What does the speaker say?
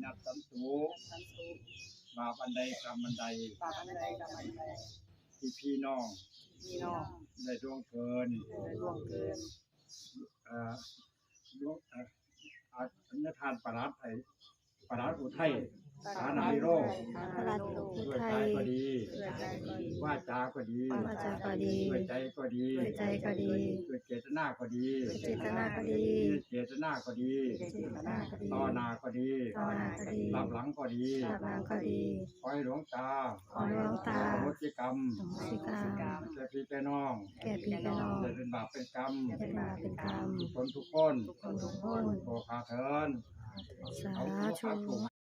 นัดสันตุบาปอันใดกรรมอันใดที่พี่น้องได้ร่วงเกินล่วงอันทานปราดอุทัยสานามิโรด้วยกายก็ดีว่าจาก็ดีด้วยใจก็ดีด้วยเจตนาก็ดีต่อหน้าก็ดีรับหลังก็ดีขอให้หลวงตาอโหสิกรรมแก่พี่แก่น้องจะเป็นบาปเป็นกรรมทุกคนโปรดข้าเถิด สาธุ